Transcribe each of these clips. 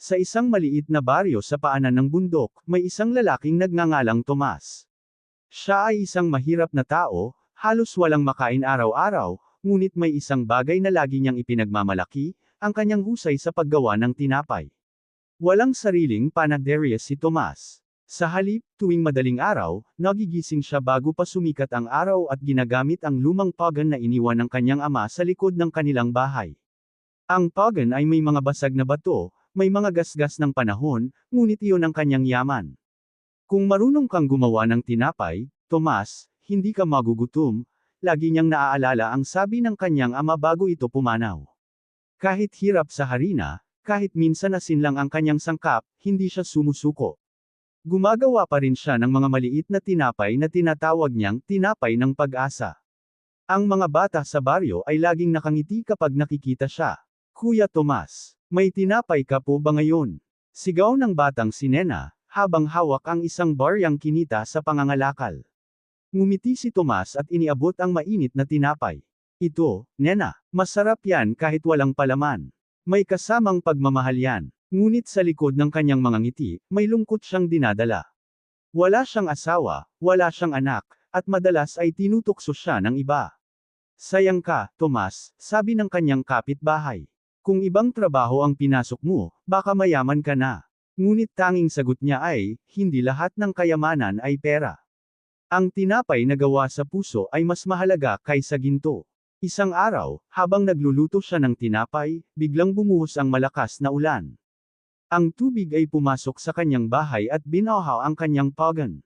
Sa isang maliit na baryo sa paanan ng bundok, may isang lalaking nagngangalang Tomas. Siya ay isang mahirap na tao, halos walang makain araw-araw, ngunit may isang bagay na lagi niyang ipinagmamalaki, ang kanyang husay sa paggawa ng tinapay. Walang sariling panaderya si Tomas. Sa halip, tuwing madaling araw, nagigising siya bago pa sumikat ang araw at ginagamit ang lumang pagan na iniwan ng kanyang ama sa likod ng kanilang bahay. Ang pagan ay may mga basag na bato, may mga gasgas ng panahon, ngunit iyon ang kanyang yaman. Kung marunong kang gumawa ng tinapay, Tomas, hindi ka magugutom, lagi niyang naaalala ang sabi ng kanyang ama bago ito pumanaw. Kahit hirap sa harina, kahit minsan asin lang ang kanyang sangkap, hindi siya sumusuko. Gumagawa pa rin siya ng mga maliit na tinapay na tinatawag niyang tinapay ng pag-asa. Ang mga bata sa baryo ay laging nakangiti kapag nakikita siya. Kuya Tomas, may tinapay ka po ba ngayon? Sigaw ng batang si Nena, habang hawak ang isang baryang kinita sa pangangalakal. Ngumiti si Tomas at iniabot ang mainit na tinapay. Ito, Nena, masarap yan kahit walang palaman. May kasamang pagmamahal yan. Ngunit sa likod ng kanyang mga ngiti, may lungkot siyang dinadala. Wala siyang asawa, wala siyang anak, at madalas ay tinutokso siya ng iba. Sayang ka, Tomas, sabi ng kanyang kapitbahay. Kung ibang trabaho ang pinasok mo, baka mayaman ka na. Ngunit tanging sagot niya ay, hindi lahat ng kayamanan ay pera. Ang tinapay na gawa sa puso ay mas mahalaga kaysa ginto. Isang araw, habang nagluluto siya ng tinapay, biglang bumuhos ang malakas na ulan. Ang tubig ay pumasok sa kanyang bahay at binaha ang kanyang pagan.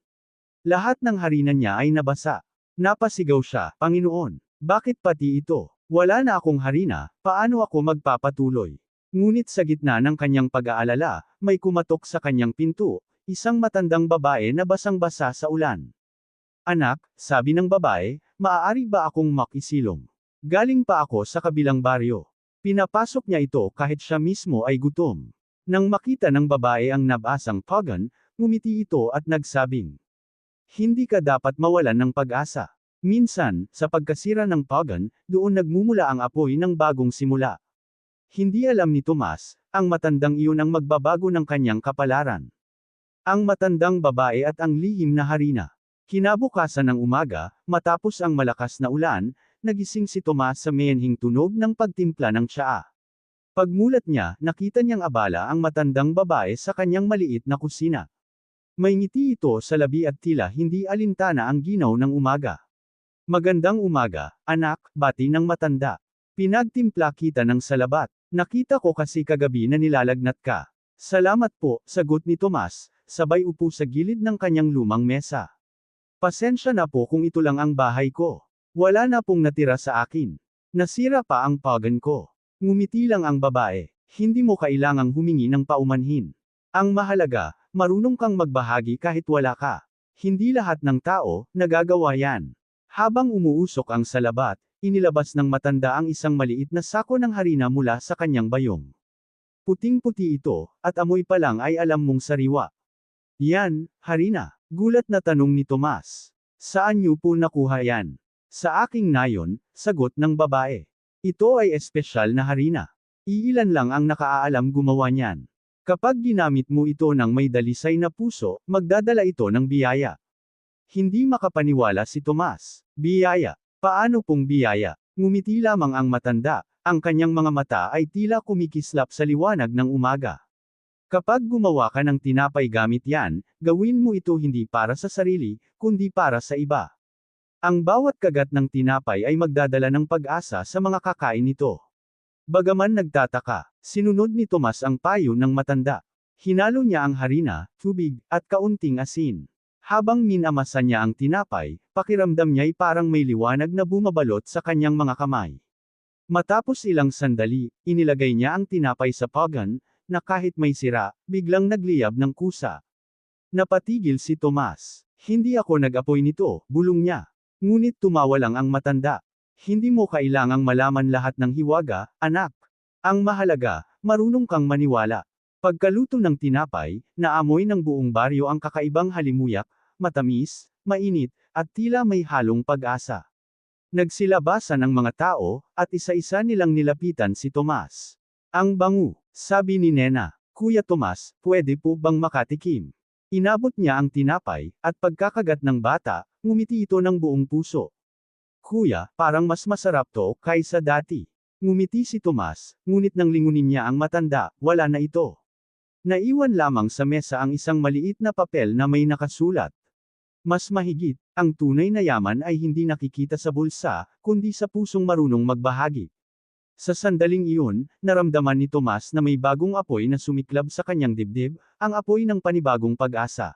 Lahat ng harina niya ay nabasa. Napasigaw siya, Panginoon, bakit pati ito? Wala na akong harina, paano ako magpapatuloy? Ngunit sa gitna ng kanyang pag-aalala, may kumatok sa kanyang pinto, isang matandang babae na basang-basa sa ulan. Anak, sabi ng babae, maaari ba akong makisilong? Galing pa ako sa kabilang baryo. Pinapasok niya ito kahit siya mismo ay gutom. Nang makita ng babae ang nabasang pagan, ngumiti ito at nagsabing, hindi ka dapat mawalan ng pag-asa. Minsan, sa pagkasira ng pagan, doon nagmumula ang apoy ng bagong simula. Hindi alam ni Tomas, ang matandang iyon ang magbabago ng kanyang kapalaran. Ang matandang babae at ang lihim na harina. Kinabukasan ng umaga, matapos ang malakas na ulan, nagising si Tomas sa mayanhing tunog ng pagtimpla ng tsaa. Pagmulat niya, nakita niyang abala ang matandang babae sa kanyang maliit na kusina. May ngiti ito sa labi at tila hindi alintana ang ginaw ng umaga. Magandang umaga, anak, bati ng matanda. Pinagtimpla kita ng salabat. Nakita ko kasi kagabi na nilalagnat ka. Salamat po, sagot ni Tomas, sabay upo sa gilid ng kanyang lumang mesa. Pasensya na po kung ito lang ang bahay ko. Wala na pong natira sa akin. Nasira pa ang pagan ko. Ngumiti lang ang babae. Hindi mo kailangang humingi ng paumanhin. Ang mahalaga, marunong kang magbahagi kahit wala ka. Hindi lahat ng tao, nagagawa yan. Habang umuusok ang salabat, inilabas ng matanda ang isang maliit na sako ng harina mula sa kanyang bayong. Puting-puti ito, at amoy pa lang ay alam mong sariwa. Yan, harina. Gulat na tanong ni Tomas. Saan niyo po nakuha yan? Sa aking nayon, sagot ng babae. Ito ay espesyal na harina. Iilan lang ang nakaalam gumawa niyan. Kapag ginamit mo ito ng may dalisay na puso, magdadala ito ng biyaya. Hindi makapaniwala si Tomas. Biyaya. Paano pong biyaya? Ngumiti lamang ang matanda, ang kanyang mga mata ay tila kumikislap sa liwanag ng umaga. Kapag gumawa ka ng tinapay gamit yan, gawin mo ito hindi para sa sarili, kundi para sa iba. Ang bawat kagat ng tinapay ay magdadala ng pag-asa sa mga kakain nito. Bagaman nagtataka, sinunod ni Tomas ang payo ng matanda. Hinalo niya ang harina, tubig, at kaunting asin. Habang minamasan niya ang tinapay, pakiramdam niya'y parang may liwanag na bumabalot sa kanyang mga kamay. Matapos ilang sandali, inilagay niya ang tinapay sa pagan, na kahit may sira, biglang nagliyab ng kusa. Napatigil si Tomas. Hindi ako nag-apoy nito, bulong niya. Ngunit tumawa lang ang matanda. Hindi mo kailangang malaman lahat ng hiwaga, anak. Ang mahalaga, marunong kang maniwala. Pagkaluto ng tinapay, naamoy ng buong baryo ang kakaibang halimuyak, matamis, mainit, at tila may halong pag-asa. Nagsilabasan ang mga tao, at isa-isa nilang nilapitan si Tomas. Ang bango, sabi ni Nena. Kuya Tomas, pwede po bang makatikim? Inabot niya ang tinapay, at pagkakagat ng bata, ngumiti ito ng buong puso. Kuya, parang mas masarap to, kaysa dati. Ngumiti si Tomas, ngunit nang lingunin niya ang matanda, wala na ito. Naiwan lamang sa mesa ang isang maliit na papel na may nakasulat. Mas mahigit, ang tunay na yaman ay hindi nakikita sa bulsa, kundi sa pusong marunong magbahagi. Sa sandaling iyon, naramdaman ni Tomas na may bagong apoy na sumiklab sa kanyang dibdib, ang apoy ng panibagong pag-asa.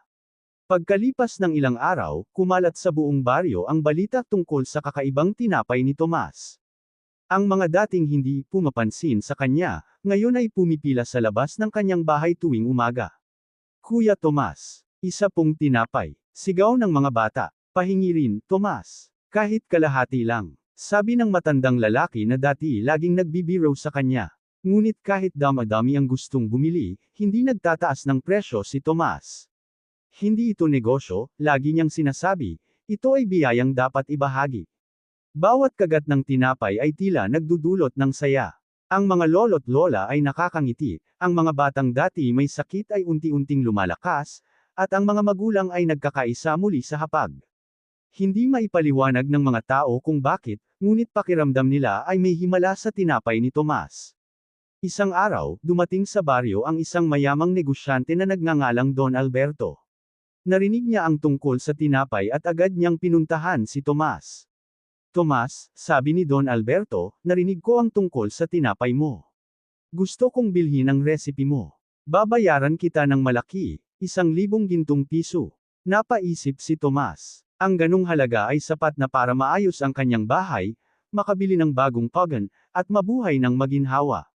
Pagkalipas ng ilang araw, kumalat sa buong baryo ang balita tungkol sa kakaibang tinapay ni Tomas. Ang mga dating hindi pumapansin sa kanya, ngayon ay pumipila sa labas ng kanyang bahay tuwing umaga. Kuya Tomas, isa pong tinapay. Sigaw ng mga bata. Pahingi rin, Tomas. Kahit kalahati lang. Sabi ng matandang lalaki na dati laging nagbibiro sa kanya. Ngunit kahit dama-dami ang gustong bumili, hindi nagtataas ng presyo si Tomas. Hindi ito negosyo, lagi niyang sinasabi, ito ay biyayang dapat ibahagi. Bawat kagat ng tinapay ay tila nagdudulot ng saya. Ang mga lolo't lola ay nakakangiti, ang mga batang dati may sakit ay unti-unting lumalakas, at ang mga magulang ay nagkakaisa muli sa hapag. Hindi maipaliwanag ng mga tao kung bakit, ngunit pakiramdam nila ay may himala sa tinapay ni Tomas. Isang araw, dumating sa baryo ang isang mayamang negosyante na nagngangalang Don Alberto. Narinig niya ang tungkol sa tinapay at agad niyang pinuntahan si Tomas. Tomas, sabi ni Don Alberto, narinig ko ang tungkol sa tinapay mo. Gusto kong bilhin ang recipe mo. Babayaran kita ng malaki, 1,000 gintong piso. Napaisip si Tomas. Ang ganung halaga ay sapat na para maayos ang kanyang bahay, makabili ng bagong pagan, at mabuhay ng maginhawa.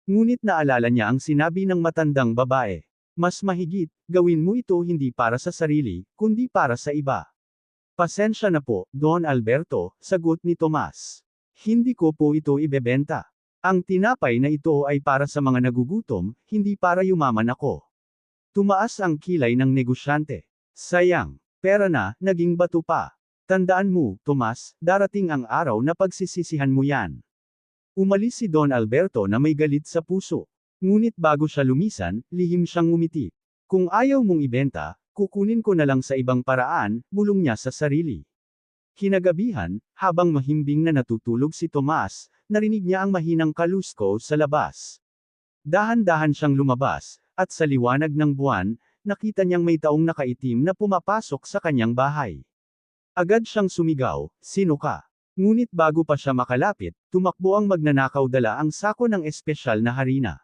Ngunit naalala niya ang sinabi ng matandang babae. Mas mahigit, gawin mo ito hindi para sa sarili, kundi para sa iba. Pasensya na po, Don Alberto, sagot ni Tomas. Hindi ko po ito ibebenta. Ang tinapay na ito ay para sa mga nagugutom, hindi para yumaman ako. Tumaas ang kilay ng negosyante. Sayang, pera na, naging bato pa. Tandaan mo, Tomas, darating ang araw na pagsisisihan mo yan. Umalis si Don Alberto na may galit sa puso. Ngunit bago siya lumisan, lihim siyang ngumiti. Kung ayaw mong ibenta, kukunin ko na lang sa ibang paraan, bulong niya sa sarili. Kinagabihan, habang mahimbing na natutulog si Tomas, narinig niya ang mahinang kalusko sa labas. Dahan-dahan siyang lumabas, at sa liwanag ng buwan, nakita niyang may taong nakaitim na pumapasok sa kanyang bahay. Agad siyang sumigaw, "Sino ka?" Ngunit bago pa siya makalapit, tumakbo ang magnanakaw dala ang sako ng espesyal na harina.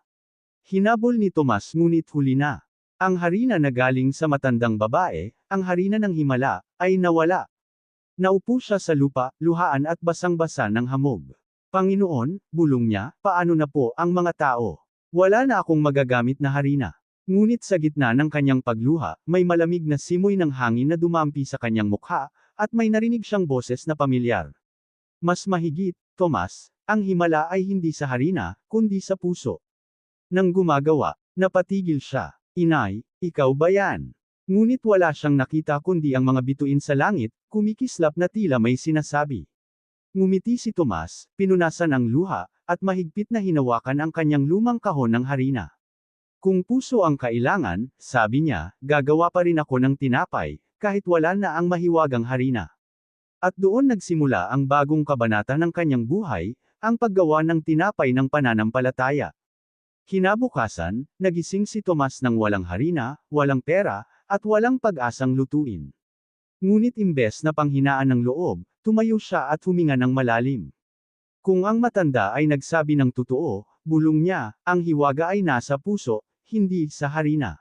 Hinabol ni Tomas ngunit huli na. Ang harina na galing sa matandang babae, ang harina ng himala, ay nawala. Naupo siya sa lupa, luhaan at basang-basa ng hamog. Panginoon, bulong niya, paano na po ang mga tao? Wala na akong magagamit na harina. Ngunit sa gitna ng kanyang pagluha, may malamig na simoy ng hangin na dumampi sa kanyang mukha, at may narinig siyang boses na pamilyar. Mas mahigit, Tomas, ang himala ay hindi sa harina, kundi sa puso. Nang gumagawa, napatigil siya. Inay, ikaw ba yan? Ngunit wala siyang nakita kundi ang mga bituin sa langit, kumikislap na tila may sinasabi. Ngumiti si Tomas, pinunasan ang luha, at mahigpit na hinawakan ang kanyang lumang kahon ng harina. Kung puso ang kailangan, sabi niya, gagawa pa rin ako ng tinapay, kahit wala na ang mahiwagang harina. At doon nagsimula ang bagong kabanata ng kanyang buhay, ang paggawa ng tinapay ng pananampalataya. Kinabukasan, nagising si Tomas ng walang harina, walang pera, at walang pag-asang lutuin. Ngunit imbes na panghinaan ng loob, tumayo siya at huminga ng malalim. Kung ang matanda ay nagsabi ng totoo, bulong niya, ang hiwaga ay nasa puso, hindi sa harina.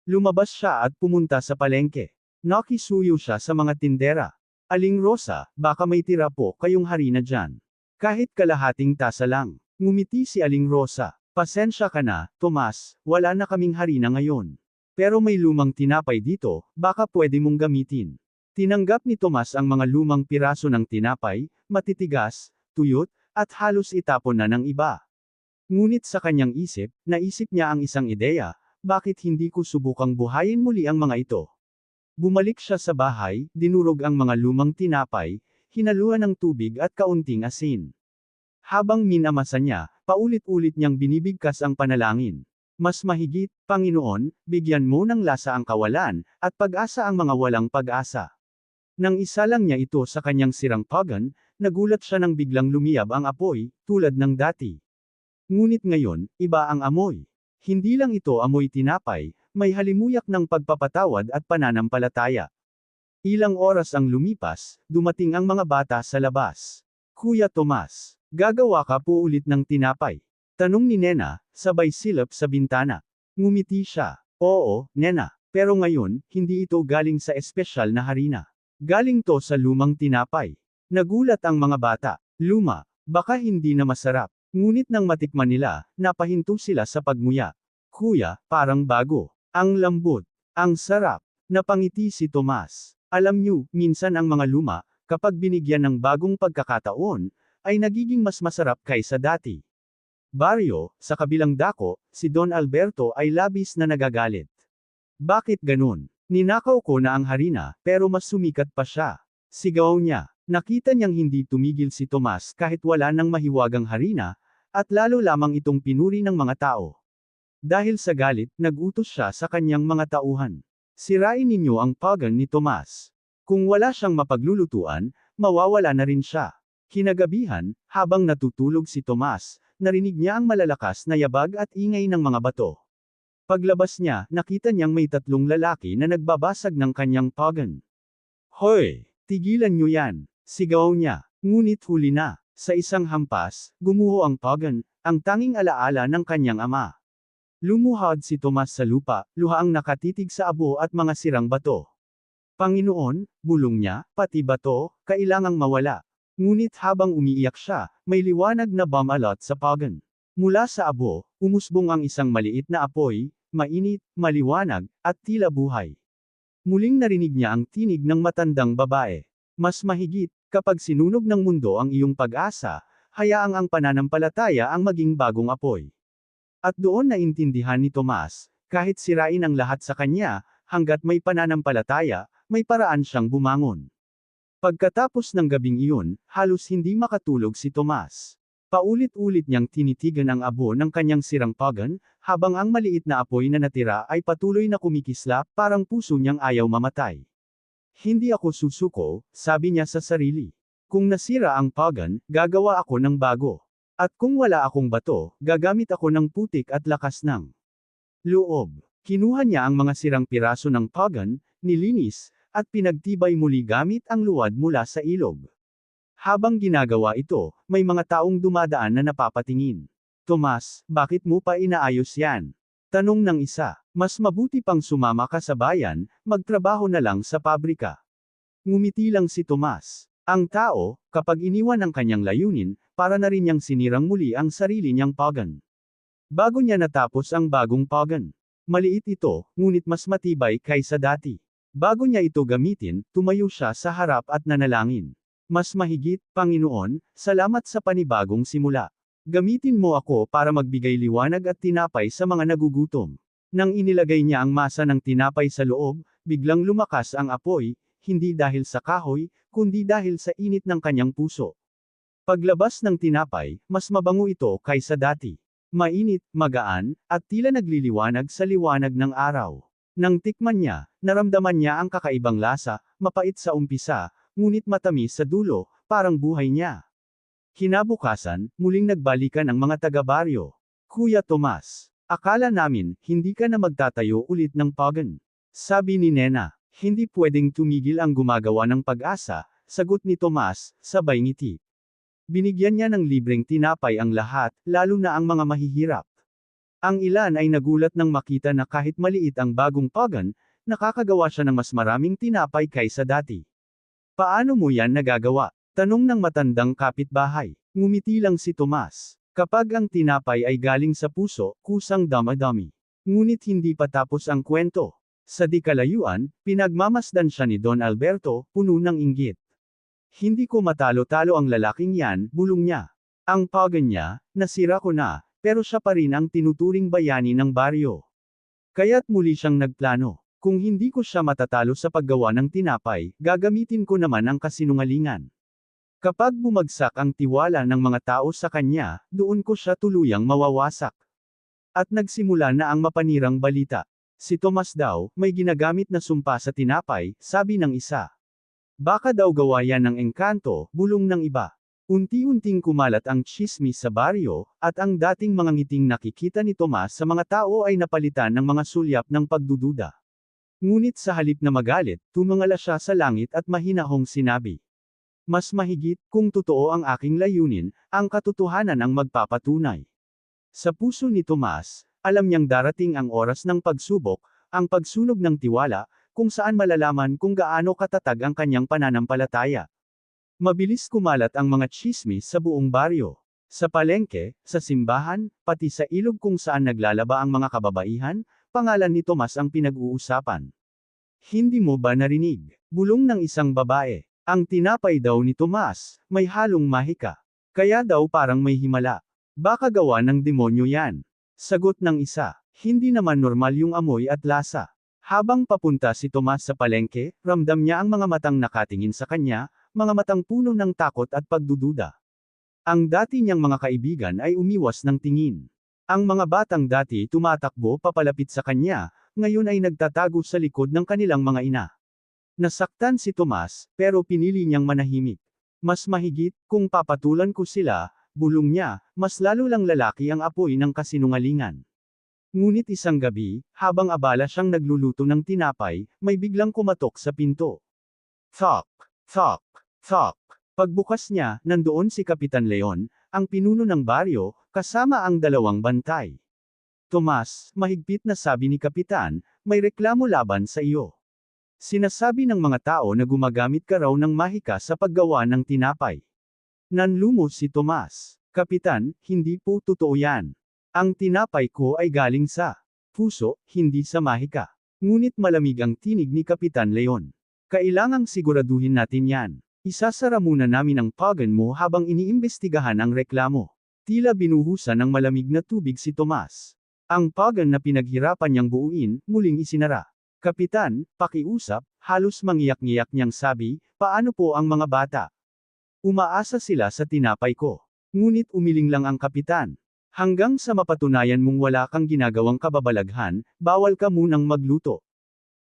Lumabas siya at pumunta sa palengke. Nakisuyo siya sa mga tindera. Aling Rosa, baka may tira po kayong harina dyan. Kahit kalahating tasa lang. Ngumiti si Aling Rosa. Pasensya ka na, Tomas, wala na kaming harina ngayon. Pero may lumang tinapay dito, baka pwede mong gamitin. Tinanggap ni Tomas ang mga lumang piraso ng tinapay, matitigas, tuyot, at halos itapon na ng iba. Ngunit sa kanyang isip, naisip niya ang isang ideya, bakit hindi ko subukang buhayin muli ang mga ito? Bumalik siya sa bahay, dinurog ang mga lumang tinapay, hinaluan ng tubig at kaunting asin. Habang minamasa niya, paulit-ulit niyang binibigkas ang panalangin. Mas mahigit, Panginoon, bigyan mo ng lasa ang kawalan, at pag-asa ang mga walang pag-asa. Nang isa lang niya ito sa kanyang sirang pagan, nagulat siya nang biglang lumiyab ang apoy, tulad ng dati. Ngunit ngayon, iba ang amoy. Hindi lang ito amoy tinapay, may halimuyak ng pagpapatawad at pananampalataya. Ilang oras ang lumipas, dumating ang mga bata sa labas. Kuya Tomas, gagawa ka po ulit ng tinapay? Tanong ni Nena, sabay silip sa bintana. Ngumiti siya. Oo, Nena. Pero ngayon, hindi ito galing sa espesyal na harina. Galing to sa lumang tinapay. Nagulat ang mga bata. Luma, baka hindi na masarap. Ngunit nang matikman nila, napahinto sila sa pagmuya. Kuya, parang bago. Ang lambot. Ang sarap. Napangiti si Tomas. Alam niyo, minsan ang mga luma, kapag binigyan ng bagong pagkakataon, ay nagiging mas masarap kaysa dati. Baryo, sa kabilang dako, si Don Alberto ay labis na nagagalit. Bakit ganun? Ninakaw ko na ang harina, pero mas sumikat pa siya. Sigaw niya. Nakita niyang hindi tumigil si Tomas kahit wala ng mahiwagang harina, at lalo lamang itong pinuri ng mga tao. Dahil sa galit, nag-utos siya sa kanyang mga tauhan. Sirain ninyo ang pagan ni Tomas. Kung wala siyang mapaglulutuan, mawawala na rin siya. Kinagabihan, habang natutulog si Tomas, narinig niya ang malalakas na yabag at ingay ng mga bato. Paglabas niya, nakita niyang may 3 lalaki na nagbabasag ng kanyang pagan. Hoy! Tigilan niyo yan! Sigaw niya. Ngunit huli na. Sa isang hampas, gumuho ang pagan, ang tanging alaala ng kanyang ama. Lumuhod si Tomas sa lupa, luhaang nakatitig sa abo at mga sirang bato. Panginoon, bulong niya, pati bato, kailangang mawala. Ngunit habang umiiyak siya, may liwanag na bumalot sa pagan. Mula sa abo, umusbong ang isang maliit na apoy, mainit, maliwanag, at tila buhay. Muling narinig niya ang tinig ng matandang babae. Mas mahigit, kapag sinunog ng mundo ang iyong pag-asa, hayaang ang pananampalataya ang maging bagong apoy. At doon naintindihan ni Tomas, kahit sirain ang lahat sa kanya, hanggat may pananampalataya, may paraan siyang bumangon. Pagkatapos ng gabing iyon, halos hindi makatulog si Tomas. Paulit-ulit niyang tinitigan ang abo ng kanyang sirang pagan, habang ang maliit na apoy na natira ay patuloy na kumikislap, parang puso niyang ayaw mamatay. Hindi ako susuko, sabi niya sa sarili. Kung nasira ang pagan, gagawa ako ng bago. At kung wala akong bato, gagamit ako ng putik at lakas ng loob. Kinuha niya ang mga sirang piraso ng pagan, nilinis, at pinagtibay muli gamit ang luwad mula sa ilog. Habang ginagawa ito, may mga taong dumadaan na napapatingin. Tomas, bakit mo pa inaayos yan? Tanong ng isa. Mas mabuti pang sumama ka sa bayan, magtrabaho na lang sa pabrika. Ngumiti lang si Tomas. Ang tao, kapag iniwan ang kanyang layunin, para na rin niyang sinirang muli ang sarili niyang pagan. Bago niya natapos ang bagong pagan. Maliit ito, ngunit mas matibay kaysa dati. Bago niya ito gamitin, tumayo siya sa harap at nanalangin. Mas mahigit, Panginoon, salamat sa panibagong simula. Gamitin mo ako para magbigay liwanag at tinapay sa mga nagugutom. Nang inilagay niya ang masa ng tinapay sa loob, biglang lumakas ang apoy, hindi dahil sa kahoy, kundi dahil sa init ng kanyang puso. Paglabas ng tinapay, mas mabango ito kaysa dati. Mainit, magaan, at tila nagliliwanag sa liwanag ng araw. Nang tikman niya, naramdaman niya ang kakaibang lasa, mapait sa umpisa, ngunit matamis sa dulo, parang buhay niya. Kinabukasan, muling nagbalikan ang mga taga-baryo. Kuya Tomas, akala namin, hindi ka na magtatayo ulit ng pagan. Sabi ni Nena, hindi pwedeng tumigil ang gumagawa ng pag-asa, sagot ni Tomas, sabay ngiti. Binigyan niya ng libreng tinapay ang lahat, lalo na ang mga mahihirap. Ang ilan ay nagulat nang makita na kahit maliit ang bagong pagan, nakakagawa siya ng mas maraming tinapay kaysa dati. Paano mo yan nagagawa? Tanong ng matandang kapitbahay. Ngumiti lang si Tomas. Kapag ang tinapay ay galing sa puso, kusang dama-dami. Ngunit hindi pa tapos ang kwento. Sa di kalayuan, pinagmamasdan siya ni Don Alberto, puno ng inggit. Hindi ko matalo-talo ang lalaking yan, bulong niya. Ang pagan niya, nasira ko na, pero siya pa rin ang tinuturing bayani ng baryo. Kaya't muli siyang nagplano. Kung hindi ko siya matatalo sa paggawa ng tinapay, gagamitin ko naman ang kasinungalingan. Kapag bumagsak ang tiwala ng mga tao sa kanya, doon ko siya tuluyang mawawasak. At nagsimula na ang mapanirang balita. Si Tomas daw, may ginagamit na sumpa sa tinapay, sabi ng isa. Baka daw gawa yan ng engkanto, bulong ng iba. Unti-unting kumalat ang tsismis sa baryo, at ang dating mga ngiting nakikita ni Tomas sa mga tao ay napalitan ng mga sulyap ng pagdududa. Ngunit sa halip na magalit, tumingala siya sa langit at mahinahong sinabi. Mas mahigit, kung totoo ang aking layunin, ang katotohanan ang magpapatunay. Sa puso ni Tomas, alam niyang darating ang oras ng pagsubok, ang pagsunog ng tiwala, kung saan malalaman kung gaano katatag ang kanyang pananampalataya. Mabilis kumalat ang mga tsismis sa buong baryo. Sa palengke, sa simbahan, pati sa ilog kung saan naglalaba ang mga kababaihan, pangalan ni Tomas ang pinag-uusapan. Hindi mo ba narinig? Bulong ng isang babae. Ang tinapay daw ni Tomas, may halong mahika. Kaya daw parang may himala. Baka gawa ng demonyo yan. Sagot ng isa. Hindi naman normal yung amoy at lasa. Habang papunta si Tomas sa palengke, ramdam niya ang mga matang nakatingin sa kanya, mga matang puno ng takot at pagdududa. Ang dati niyang mga kaibigan ay umiwas ng tingin. Ang mga batang dati tumatakbo papalapit sa kanya, ngayon ay nagtatago sa likod ng kanilang mga ina. Nasaktan si Tomas, pero pinili niyang manahimik. Mas mahigit, kung papatulan ko sila, bulong niya, mas lalo lang lalaki ang apoy ng kasinungalingan. Ngunit isang gabi, habang abala siyang nagluluto ng tinapay, may biglang kumatok sa pinto. Thok! Thok! Thok! Pagbukas niya, nandoon si Kapitan Leon, ang pinuno ng baryo, kasama ang dalawang bantay. Tomas, mahigpit na sabi ni Kapitan, may reklamo laban sa iyo. Sinasabi ng mga tao na gumagamit ka raw ng mahika sa paggawa ng tinapay. Nanlumo si Tomas. Kapitan, hindi po totoo yan. Ang tinapay ko ay galing sa puso, hindi sa mahika. Ngunit malamig ang tinig ni Kapitan Leon. Kailangang siguraduhin natin yan. Isasara muna namin ang pagan mo habang iniimbestigahan ang reklamo. Tila binuhusan ng malamig na tubig si Tomas. Ang pagan na pinaghirapan niyang buuin, muling isinara. Kapitan, pakiusap, halos mangiyak-ngiyak niyang sabi, paano po ang mga bata? Umaasa sila sa tinapay ko. Ngunit umiling lang ang kapitan. Hanggang sa mapatunayan mong wala kang ginagawang kababalaghan, bawal ka munang magluto.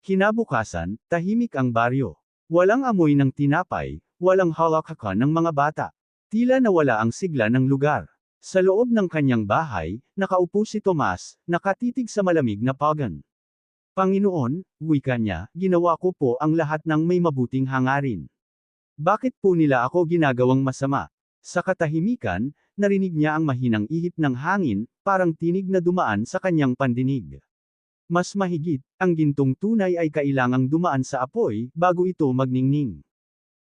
Kinabukasan, tahimik ang baryo. Walang amoy ng tinapay, walang halakakan ng mga bata. Tila nawala ang sigla ng lugar. Sa loob ng kanyang bahay, nakaupo si Tomas, nakatitig sa malamig na pagan. Panginoon, wika niya, ginawa ko po ang lahat ng may mabuting hangarin. Bakit po nila ako ginagawang masama? Sa katahimikan, narinig niya ang mahinang ihip ng hangin, parang tinig na dumaan sa kanyang pandinig. Mas mahigit, ang gintong tunay ay kailangang dumaan sa apoy, bago ito magningning.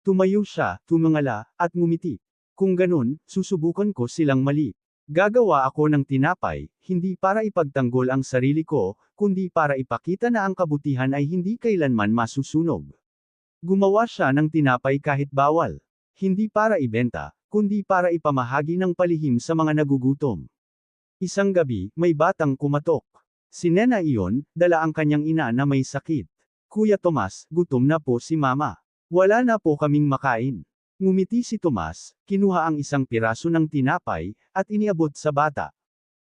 Tumayo siya, tumingala, at ngumiti. Kung ganun, susubukan ko silang mali. Gagawa ako ng tinapay, hindi para ipagtanggol ang sarili ko, kundi para ipakita na ang kabutihan ay hindi kailanman masusunog. Gumawa siya ng tinapay kahit bawal. Hindi para ibenta, kundi para ipamahagi ng palihim sa mga nagugutom. Isang gabi, may batang kumatok. Si Nena iyon, dala ang kanyang ina na may sakit. Kuya Tomas, gutom na po si Mama. Wala na po kaming makain. Ngumiti si Tomas, kinuha ang isang piraso ng tinapay, at iniabot sa bata.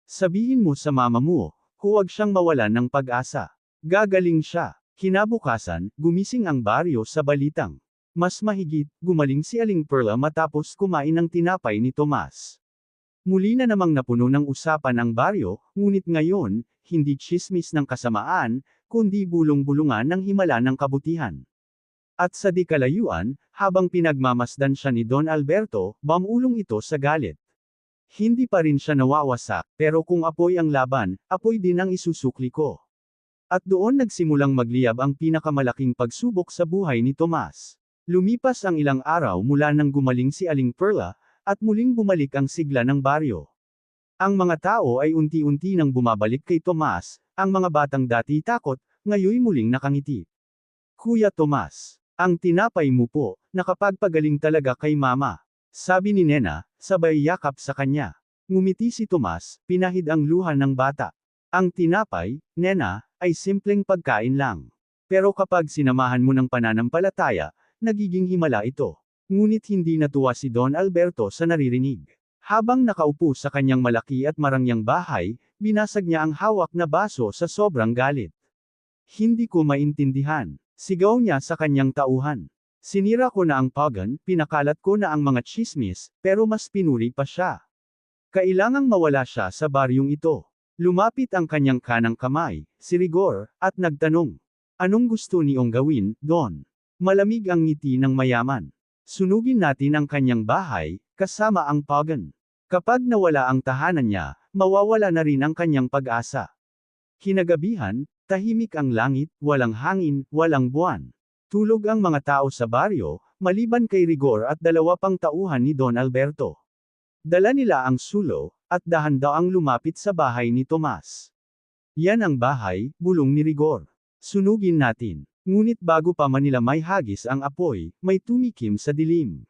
Sabihin mo sa mama mo, huwag siyang mawalan ng pag-asa. Gagaling siya. Kinabukasan, gumising ang baryo sa balitang. Mas mahigit, gumaling si Aling Perla matapos kumain ng tinapay ni Tomas. Muli na namang napuno ng usapan ang baryo, ngunit ngayon, hindi tsismis ng kasamaan, kundi bulong-bulungan ng himala ng kabutihan. At sa di kalayuan, habang pinagmamasdan siya ni Don Alberto, bamulong ito sa galit. Hindi pa rin siya nawawasak, pero kung apoy ang laban, apoy din ang isusukli ko. At doon nagsimulang magliyab ang pinakamalaking pagsubok sa buhay ni Tomas. Lumipas ang ilang araw mula nang gumaling si Aling Perla, at muling bumalik ang sigla ng baryo. Ang mga tao ay unti-unti nang bumabalik kay Tomas, ang mga batang dati takot, ngayon muling nakangiti. Kuya Tomas, ang tinapay mo po, nakapagpagaling talaga kay Mama. Sabi ni Nena, sabay yakap sa kanya. Ngumiti si Tomas, pinahid ang luha ng bata. Ang tinapay, Nena, ay simpleng pagkain lang. Pero kapag sinamahan mo ng pananampalataya, nagiging himala ito. Ngunit hindi natuwa si Don Alberto sa naririnig. Habang nakaupo sa kanyang malaki at marangyang bahay, binasag niya ang hawak na baso sa sobrang galit. Hindi ko maintindihan. Sigaw niya sa kanyang tauhan. Sinira ko na ang pagan, pinakalat ko na ang mga tsismis, pero mas pinuri pa siya. Kailangang mawala siya sa baryong ito. Lumapit ang kanyang kanang kamay, si Rigor, at nagtanong. Anong gusto niyong gawin, Don? Malamig ang ngiti ng mayaman. Sunugin natin ang kanyang bahay, kasama ang pagan. Kapag nawala ang tahanan niya, mawawala na rin ang kanyang pag-asa. Kinagabihan, tahimik ang langit, walang hangin, walang buwan. Tulog ang mga tao sa baryo, maliban kay Rigor at dalawa pang tauhan ni Don Alberto. Dala nila ang sulo, at dahan-daang lumapit sa bahay ni Tomas. Yan ang bahay, bulong ni Rigor. Sunugin natin. Ngunit bago pa man nila may hagis ang apoy, may tumikim sa dilim.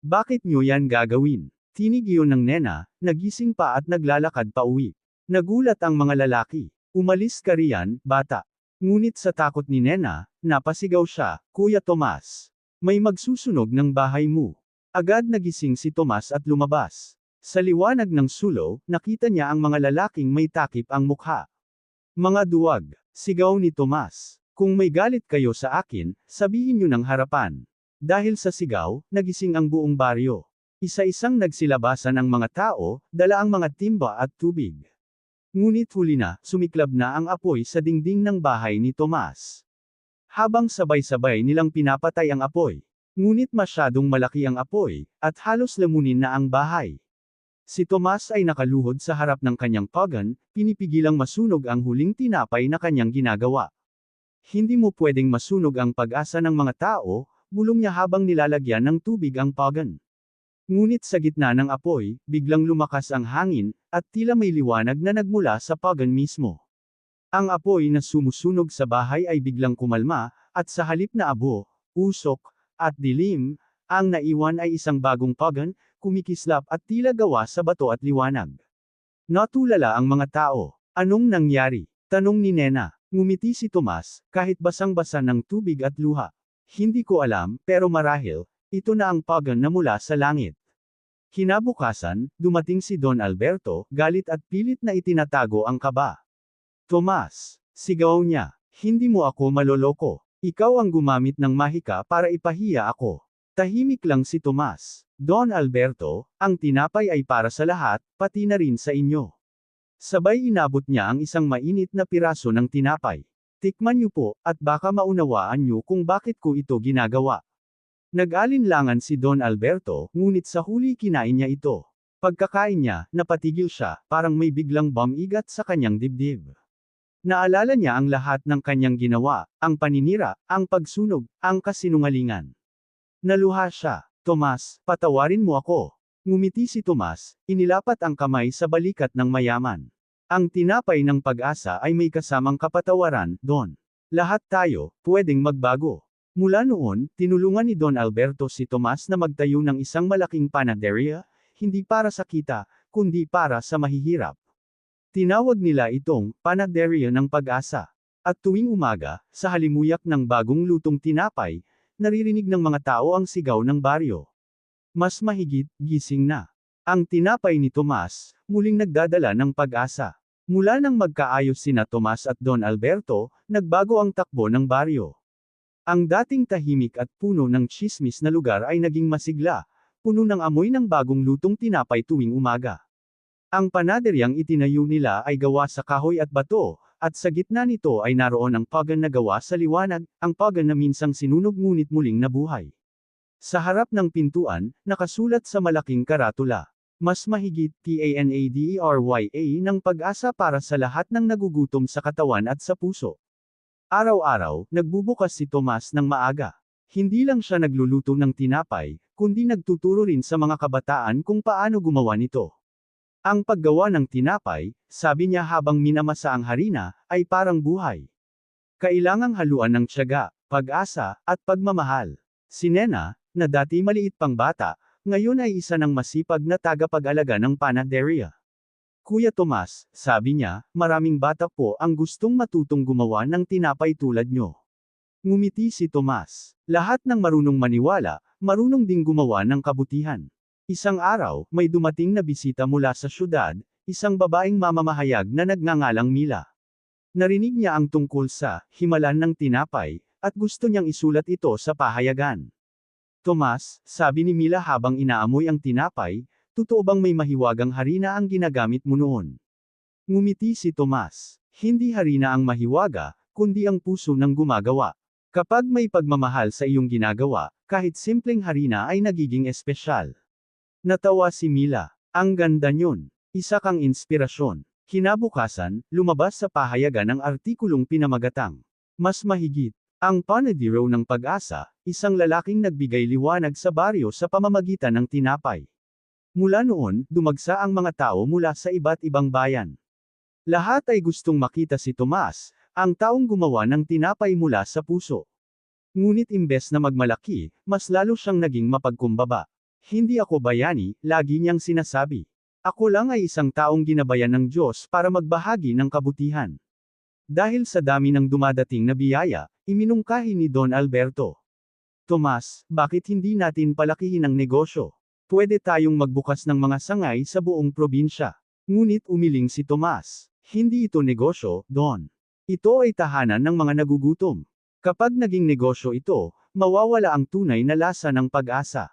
Bakit nyo yan gagawin? Tinig iyon ng nena, nagising pa at naglalakad pa uwi. Nagulat ang mga lalaki. Umalis ka riyan, bata. Ngunit sa takot ni nena, napasigaw siya, Kuya Tomas. May magsusunog ng bahay mo. Agad nagising si Tomas at lumabas. Sa liwanag ng sulo, nakita niya ang mga lalaking may takip ang mukha. Mga duwag, sigaw ni Tomas. Kung may galit kayo sa akin, sabihin niyo ng harapan. Dahil sa sigaw, nagising ang buong baryo. Isa-isang nagsilabasan ang mga tao, dala ang mga timba at tubig. Ngunit huli na, sumiklab na ang apoy sa dingding ng bahay ni Tomas. Habang sabay-sabay nilang pinapatay ang apoy. Ngunit masyadong malaki ang apoy, at halos lamunin na ang bahay. Si Tomas ay nakaluhod sa harap ng kanyang pagan, pinipigilang masunog ang huling tinapay na kanyang ginagawa. Hindi mo pwedeng masunog ang pag-asa ng mga tao, bulong niya habang nilalagyan ng tubig ang pagan. Ngunit sa gitna ng apoy, biglang lumakas ang hangin, at tila may liwanag na nagmula sa pagan mismo. Ang apoy na sumusunog sa bahay ay biglang kumalma, at sa halip na abo, usok, at dilim, ang naiwan ay isang bagong pagan, kumikislap at tila gawa sa bato at liwanag. Natulala ang mga tao. Anong nangyari? Tanong ni Nena. Ngumiti si Tomas, kahit basang-basa ng tubig at luha. Hindi ko alam, pero marahil, ito na ang pagan na mula sa langit. Kinabukasan, dumating si Don Alberto, galit at pilit na itinatago ang kaba. Tomas, sigaw niya, hindi mo ako maloloko. Ikaw ang gumamit ng mahika para ipahiya ako. Tahimik lang si Tomas. Don Alberto, ang tinapay ay para sa lahat, pati na rin sa inyo. Sabay inabot niya ang isang mainit na piraso ng tinapay. Tikman niyo po, at baka maunawaan niyo kung bakit ko ito ginagawa. Nag-alinlangan si Don Alberto, ngunit sa huli kinain niya ito. Pagkakain niya, napatigil siya, parang may biglang bumigat sa kanyang dibdib. Naalala niya ang lahat ng kanyang ginawa, ang paninira, ang pagsunog, ang kasinungalingan. Naluha siya. Tomas, patawarin mo ako. Ngumiti si Tomas, inilapat ang kamay sa balikat ng mayaman. Ang tinapay ng pag-asa ay may kasamang kapatawaran, Don. Lahat tayo, pwedeng magbago. Mula noon, tinulungan ni Don Alberto si Tomas na magtayo ng isang malaking panaderia, hindi para sa kita, kundi para sa mahihirap. Tinawag nila itong, panaderia ng pag-asa. At tuwing umaga, sa halimuyak ng bagong lutong tinapay, naririnig ng mga tao ang sigaw ng baryo. Mas mahigit, gising na. Ang tinapay ni Tomas, muling nagdadala ng pag-asa. Mula nang magkaayos sina Tomas at Don Alberto, nagbago ang takbo ng baryo. Ang dating tahimik at puno ng tsismis na lugar ay naging masigla, puno ng amoy ng bagong lutong tinapay tuwing umaga. Ang panaderyang itinayo nila ay gawa sa kahoy at bato, at sa gitna nito ay naroon ang pagan na gawa sa liwanag, ang pagan na minsang sinunog ngunit muling nabuhay. Sa harap ng pintuan, nakasulat sa malaking karatula, mas mahigit PANADERYA ng pag-asa para sa lahat ng nagugutom sa katawan at sa puso. Araw-araw, nagbubukas si Tomas ng maaga. Hindi lang siya nagluluto ng tinapay, kundi nagtuturo rin sa mga kabataan kung paano gumawa nito. Ang paggawa ng tinapay, sabi niya habang minamasa ang harina, ay parang buhay. Kailangang haluan ng tiyaga, pag-asa, at pagmamahal. Si Nena, na dati maliit pang bata, ngayon ay isa ng masipag na tagapag-alaga ng panaderia. Kuya Tomas, sabi niya, maraming bata po ang gustong matutong gumawa ng tinapay tulad nyo. Ngumiti si Tomas. Lahat ng marunong maniwala, marunong ding gumawa ng kabutihan. Isang araw, may dumating na bisita mula sa syudad, isang babaeng mamamahayag na nagngangalang Mila. Narinig niya ang tungkol sa himalan ng tinapay, at gusto niyang isulat ito sa pahayagan. Tomas, sabi ni Mila habang inaamoy ang tinapay, totoo bang may mahiwagang harina ang ginagamit mo noon? Ngumiti si Tomas. Hindi harina ang mahiwaga, kundi ang puso ng gumagawa. Kapag may pagmamahal sa iyong ginagawa, kahit simpleng harina ay nagiging espesyal. Natawa si Mila. Ang ganda niyon. Isa kang inspirasyon. Kinabukasan, lumabas sa pahayagan ang artikulong pinamagatang Mas Mahigit. Ang panadero ng pag-asa, isang lalaking nagbigay liwanag sa baryo sa pamamagitan ng tinapay. Mula noon, dumagsa ang mga tao mula sa iba't ibang bayan. Lahat ay gustong makita si Tomas, ang taong gumawa ng tinapay mula sa puso. Ngunit imbes na magmalaki, mas lalo siyang naging mapagkumbaba. Hindi ako bayani, lagi niyang sinasabi. Ako lang ay isang taong ginabayan ng Diyos para magbahagi ng kabutihan. Dahil sa dami ng dumadating na biyaya, iminungkahi ni Don Alberto. Tomas, bakit hindi natin palakihin ang negosyo? Pwede tayong magbukas ng mga sangay sa buong probinsya. Ngunit umiling si Tomas. Hindi ito negosyo, Don. Ito ay tahanan ng mga nagugutom. Kapag naging negosyo ito, mawawala ang tunay na lasa ng pag-asa.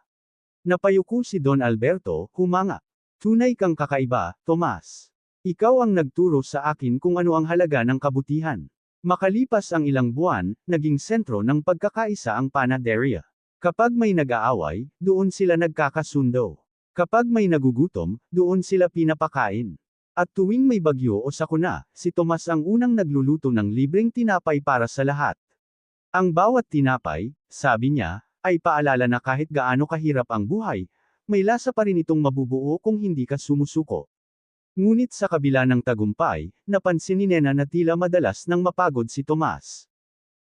Napayuko si Don Alberto, humanga. Tunay kang kakaiba, Tomas. Ikaw ang nagturo sa akin kung ano ang halaga ng kabutihan. Makalipas ang ilang buwan, naging sentro ng pagkakaisa ang panaderia. Kapag may nag-aaway, doon sila nagkakasundo. Kapag may nagugutom, doon sila pinapakain. At tuwing may bagyo o sakuna, si Tomas ang unang nagluluto ng libreng tinapay para sa lahat. Ang bawat tinapay, sabi niya, ay paalala na kahit gaano kahirap ang buhay, may lasa pa rin itong mabubuo kung hindi ka sumusuko. Ngunit sa kabila ng tagumpay, napansin ni Nena na tila madalas nang mapagod si Tomas.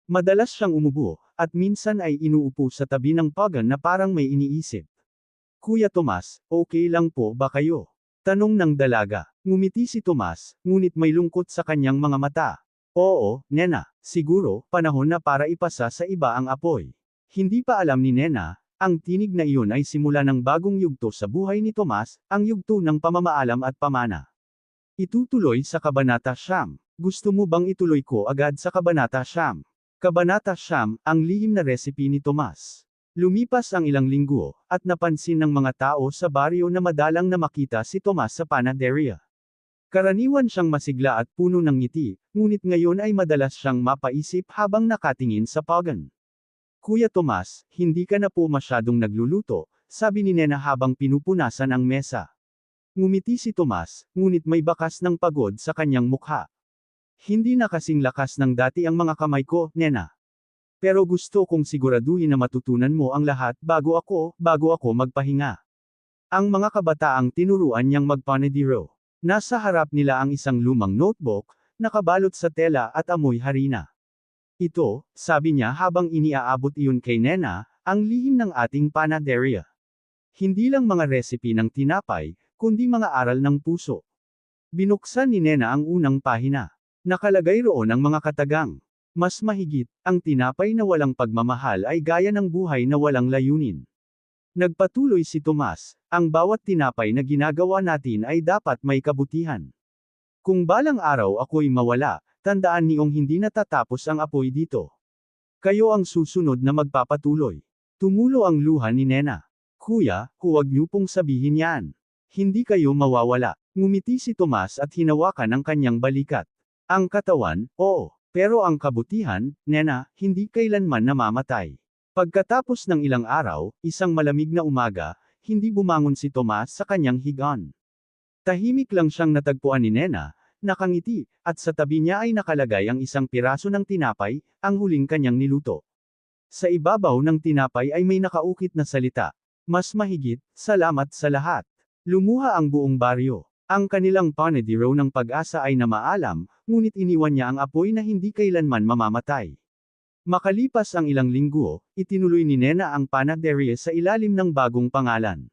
Madalas siyang umubo, at minsan ay inuupo sa tabi ng pagan na parang may iniisip. Kuya Tomas, okay lang po ba kayo? Tanong ng dalaga. Ngumiti si Tomas, ngunit may lungkot sa kanyang mga mata. Oo, Nena, siguro, panahon na para ipasa sa iba ang apoy. Hindi pa alam ni Nena, ang tinig na iyon ay simula ng bagong yugto sa buhay ni Tomas, ang yugto ng pamamaalam at pamana. Itutuloy sa Kabanata 9. Gusto mo bang ituloy ko agad sa Kabanata 9? Kabanata 9, ang lihim na recipe ni Tomas. Lumipas ang ilang linggo, at napansin ng mga tao sa baryo na madalang na makita si Tomas sa panaderia. Karaniwan siyang masigla at puno ng ngiti, ngunit ngayon ay madalas siyang mapaisip habang nakatingin sa pagan. Kuya Tomas, hindi ka na po masyadong nagluluto, sabi ni Nena habang pinupunasan ang mesa. Ngumiti si Tomas, ngunit may bakas ng pagod sa kanyang mukha. Hindi na kasing lakas ng dati ang mga kamay ko, Nena. Pero gusto kong siguraduhin na matutunan mo ang lahat bago ako magpahinga. Ang mga kabataang tinuruan niyang magpanadero. Nasa harap nila ang isang lumang notebook, nakabalot sa tela at amoy harina. Ito, sabi niya habang iniaabot iyon kay Nena, ang lihim ng ating panaderia. Hindi lang mga recipe ng tinapay, kundi mga aral ng puso. Binuksan ni Nena ang unang pahina. Nakalagay roon ang mga katagang. Mas mahigit, ang tinapay na walang pagmamahal ay gaya ng buhay na walang layunin. Nagpatuloy si Tomas, ang bawat tinapay na ginagawa natin ay dapat may kabutihan. Kung balang araw ako'y mawala, tandaan niyong hindi natatapos ang apoy dito. Kayo ang susunod na magpapatuloy. Tumulo ang luha ni Nena. Kuya, huwag niyo pong sabihin yan. Hindi kayo mawawala. Ngumiti si Tomas at hinawakan ang kanyang balikat. Ang katawan, oo. Pero ang kabutihan, Nena, hindi kailanman namamatay. Pagkatapos ng ilang araw, isang malamig na umaga, hindi bumangon si Tomas sa kanyang higaan. Tahimik lang siyang natagpuan ni Nena, nakangiti, at sa tabi niya ay nakalagay ang isang piraso ng tinapay, ang huling kanyang niluto. Sa ibabaw ng tinapay ay may nakaukit na salita. Mas mahigit, salamat sa lahat. Lumuha ang buong baryo. Ang kanilang panadero ng pag-asa ay namaalam, ngunit iniwan niya ang apoy na hindi kailanman mamamatay. Makalipas ang ilang linggo, itinuloy ni Nena ang panaderia sa ilalim ng bagong pangalan.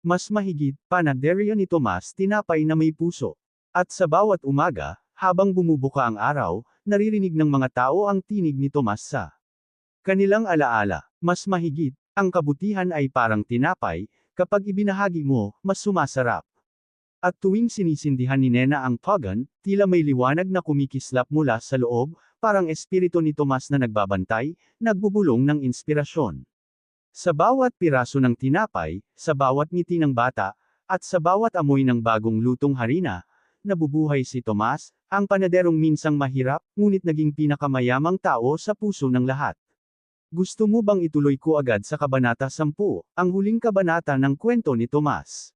Mas mahigit, panaderia ni Tomas, tinapay na may puso. At sa bawat umaga, habang bumubuka ang araw, naririnig ng mga tao ang tinig ni Tomas sa kanilang alaala. Mas mahigit, ang kabutihan ay parang tinapay, kapag ibinahagi mo, mas sumasarap. At tuwing sinisindihan ni Nena ang pagan, tila may liwanag na kumikislap mula sa loob, parang espiritu ni Tomas na nagbabantay, nagbubulong ng inspirasyon. Sa bawat piraso ng tinapay, sa bawat ngiti ng bata, at sa bawat amoy ng bagong lutong harina, nabubuhay si Tomas, ang panaderong minsang mahirap, ngunit naging pinakamayamang tao sa puso ng lahat. Gusto mo bang ituloy ko agad sa Kabanata 10, ang huling kabanata ng kwento ni Tomas?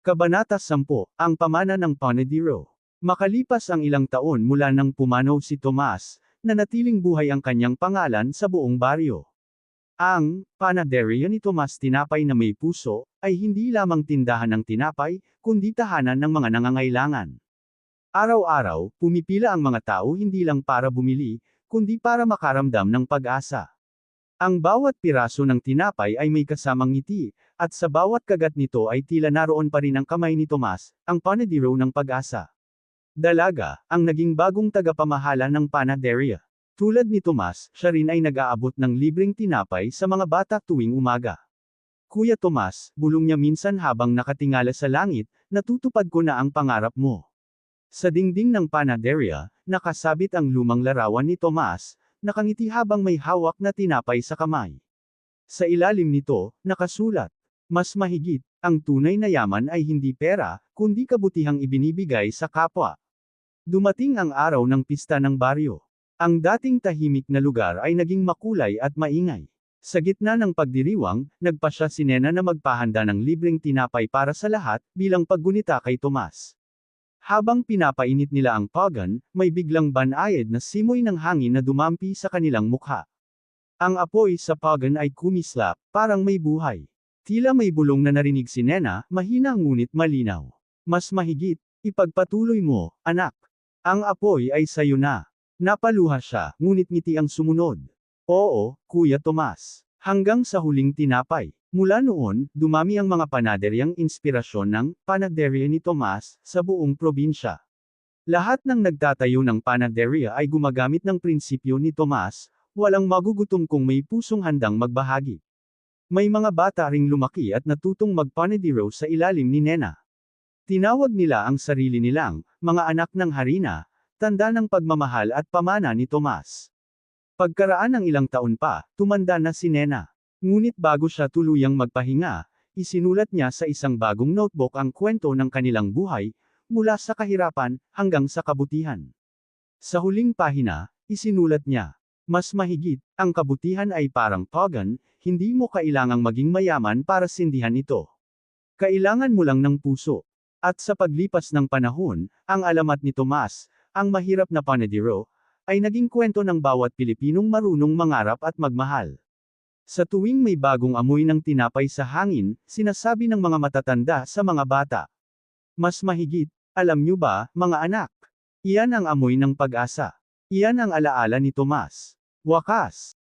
Kabanata 10, ang pamana ng panadero. Makalipas ang ilang taon mula nang pumanaw si Tomas, nanatiling buhay ang kanyang pangalan sa buong baryo. Ang panaderia ni Tomas Tinapay na May Puso, ay hindi lamang tindahan ng tinapay, kundi tahanan ng mga nangangailangan. Araw-araw, pumipila ang mga tao hindi lang para bumili, kundi para makaramdam ng pag-asa. Ang bawat piraso ng tinapay ay may kasamang ngiti, at sa bawat kagat nito ay tila naroon pa rin ang kamay ni Tomas, ang panadero ng pag-asa. Dalaga, ang naging bagong tagapamahala ng panaderia. Tulad ni Tomas, siya rin ay nag-aabot ng libreng tinapay sa mga bata tuwing umaga. Kuya Tomas, bulong niya minsan habang nakatingala sa langit, natutupad ko na ang pangarap mo. Sa dingding ng panaderia, nakasabit ang lumang larawan ni Tomas, nakangiti habang may hawak na tinapay sa kamay. Sa ilalim nito, nakasulat, mas mahigit, ang tunay na yaman ay hindi pera, kundi kabutihang ibinibigay sa kapwa. Dumating ang araw ng pista ng baryo. Ang dating tahimik na lugar ay naging makulay at maingay. Sa gitna ng pagdiriwang, nagpasya si Nena na magpahanda ng libreng tinapay para sa lahat, bilang paggunita kay Tomas. Habang pinapainit nila ang pagan, may biglang banayad na simoy ng hangin na dumampi sa kanilang mukha. Ang apoy sa pagan ay kumislap, parang may buhay. Tila may bulong na narinig si Nena, mahina ngunit malinaw. Mas mahigit, ipagpatuloy mo, anak. Ang apoy ay sayo na. Napaluha siya, ngunit ngiti ang sumunod. Oo, Kuya Tomas. Hanggang sa huling tinapay. Mula noon, dumami ang mga panaderyang inspirasyon ng panaderya ni Tomas sa buong probinsya. Lahat ng nagtatayo ng panaderya ay gumagamit ng prinsipyo ni Tomas, walang magugutom kung may pusong handang magbahagi. May mga bata ring lumaki at natutong magpanadero sa ilalim ni Nena. Tinawag nila ang sarili nilang mga anak ng harina, tanda ng pagmamahal at pamana ni Tomas. Pagkaraan ng ilang taon pa, tumanda na si Nena. Ngunit bago siya tuluyang magpahinga, isinulat niya sa isang bagong notebook ang kwento ng kanilang buhay, mula sa kahirapan, hanggang sa kabutihan. Sa huling pahina, isinulat niya, mas mahigit, ang kabutihan ay parang pagan, hindi mo kailangang maging mayaman para sindihan ito. Kailangan mo lang ng puso. At sa paglipas ng panahon, ang alamat ni Tomas, ang mahirap na panadero, ay naging kwento ng bawat Pilipinong marunong mangarap at magmahal. Sa tuwing may bagong amoy ng tinapay sa hangin, sinasabi ng mga matatanda sa mga bata. Mas mahigit, alam nyo ba, mga anak? Iyan ang amoy ng pag-asa. Iyan ang alaala ni Tomas. Wakas.